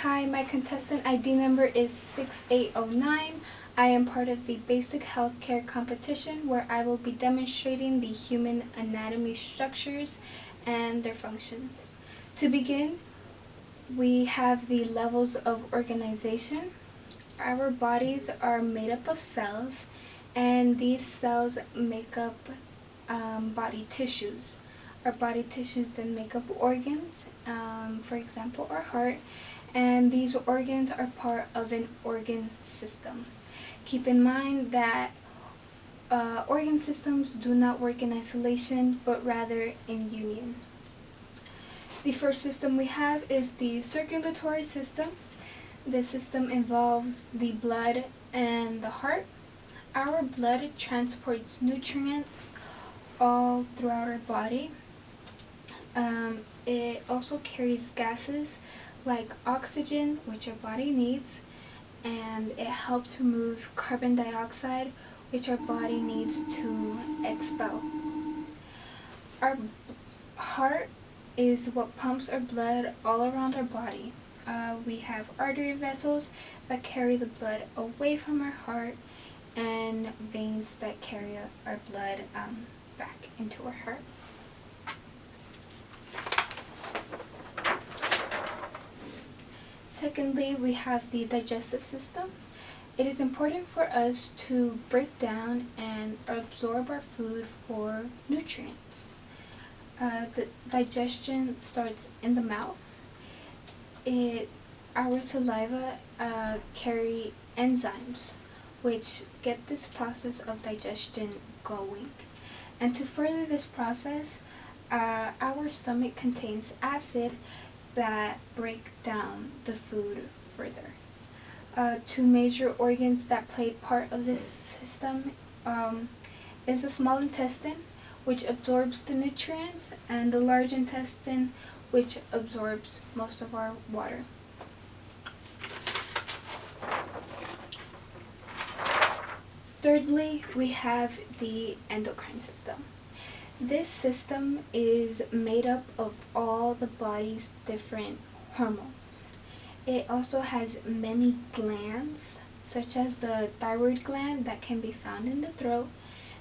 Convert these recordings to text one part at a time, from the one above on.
Hi, my contestant ID number is 6809. I am part of the basic healthcare competition where I will be demonstrating the human anatomy structures and their functions. To begin, we have the levels of organization. Our bodies are made up of cells, and these cells make up body tissues. Our body tissues then make up organs, for example, our heart, and these organs are part of an organ system. Keep in mind that organ systems do not work in isolation, but rather in union. The first system we have is the circulatory system. This system involves the blood and the heart. Our blood transports nutrients all throughout our body. It also carries gases like oxygen, which our body needs, and it helps remove carbon dioxide, which our body needs to expel. Our heart is what pumps our blood all around our body. We have artery vessels that carry the blood away from our heart, and veins that carry our blood back into our heart. Secondly, we have the digestive system. It is important for us to break down and absorb our food for nutrients. The digestion starts in the mouth. Our saliva carry enzymes which get this process of digestion going. And to further this process, our stomach contains acid that break down the food further. Two major organs that play part of this system is the small intestine, which absorbs the nutrients, and the large intestine, which absorbs most of our water. Thirdly, we have the endocrine system. This system is made up of all the body's different hormones. It also has many glands, such as the thyroid gland that can be found in the throat,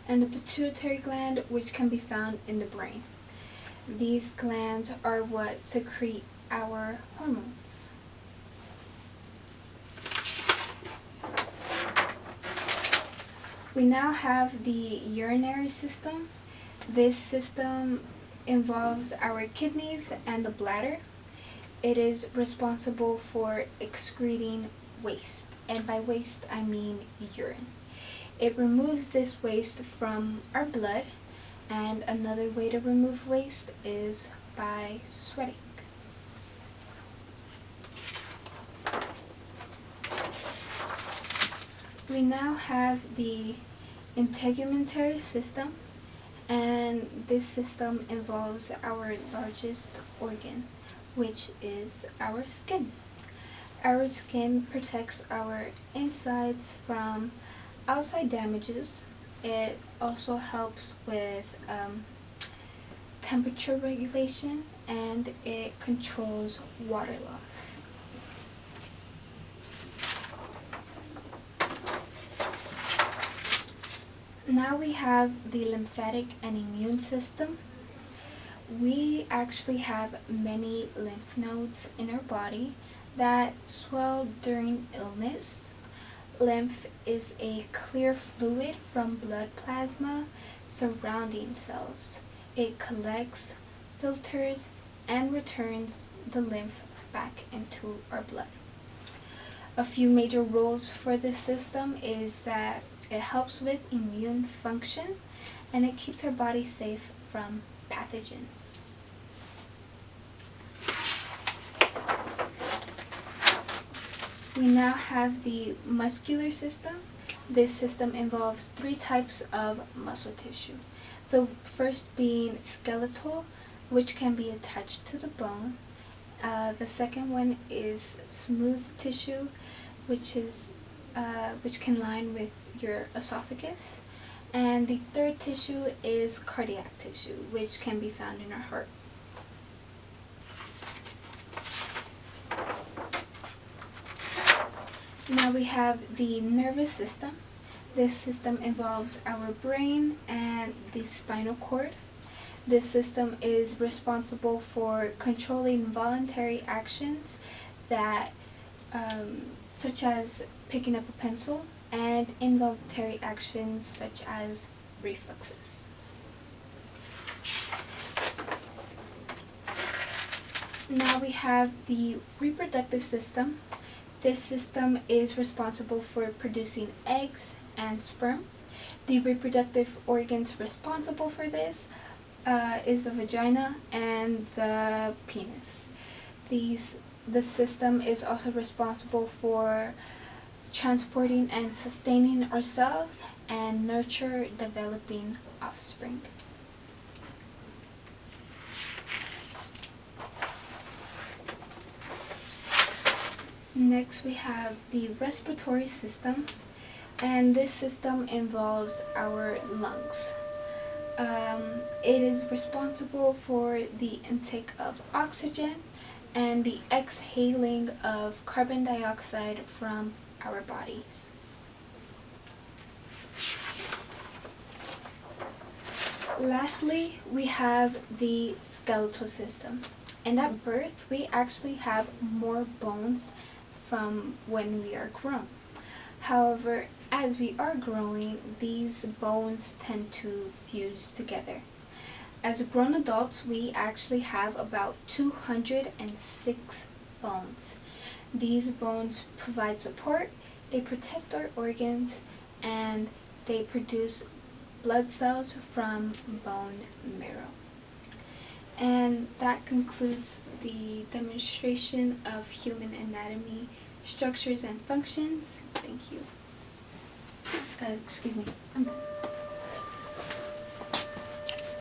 and the pituitary gland, which can be found in the brain. These glands are what secrete our hormones. We now have the urinary system. This system involves our kidneys and the bladder. It is responsible for excreting waste, and by waste I mean urine. It removes this waste from our blood, and another way to remove waste is by sweating. We now have the integumentary system, and this system involves our largest organ, which is our skin. Our skin protects our insides from outside damages. It also helps with temperature regulation, and it controls water loss. Now we have the lymphatic and immune system. We actually have many lymph nodes in our body that swell during illness. Lymph is a clear fluid from blood plasma surrounding cells. It collects, filters, and returns the lymph back into our blood. A few major roles for this system is that it helps with immune function, and it keeps our body safe from pathogens. We now have the muscular system. This system involves 3 types of muscle tissue. The first being skeletal, which can be attached to the bone. The second one is smooth tissue, which can line with your esophagus. And the third tissue is cardiac tissue, which can be found in our heart. Now we have the nervous system. This system involves our brain and the spinal cord. This system is responsible for controlling voluntary actions that, such as picking up a pencil, and involuntary actions such as reflexes. Now we have the reproductive system. This system is responsible for producing eggs and sperm. The reproductive organs responsible for this is the vagina and the penis. The system is also responsible for transporting and sustaining ourselves and nurture developing offspring. Next we have the respiratory system, and this system involves our lungs. It is responsible for the intake of oxygen and the exhaling of carbon dioxide from our bodies. Lastly, we have the skeletal system. And at birth, we actually have more bones from when we are grown. However, as we are growing, these bones tend to fuse together. As grown adults, we actually have about 206 bones. These bones provide support, they protect our organs, and they produce blood cells from bone marrow. And that concludes the demonstration of human anatomy, structures, and functions. Thank you. Excuse me, I'm done.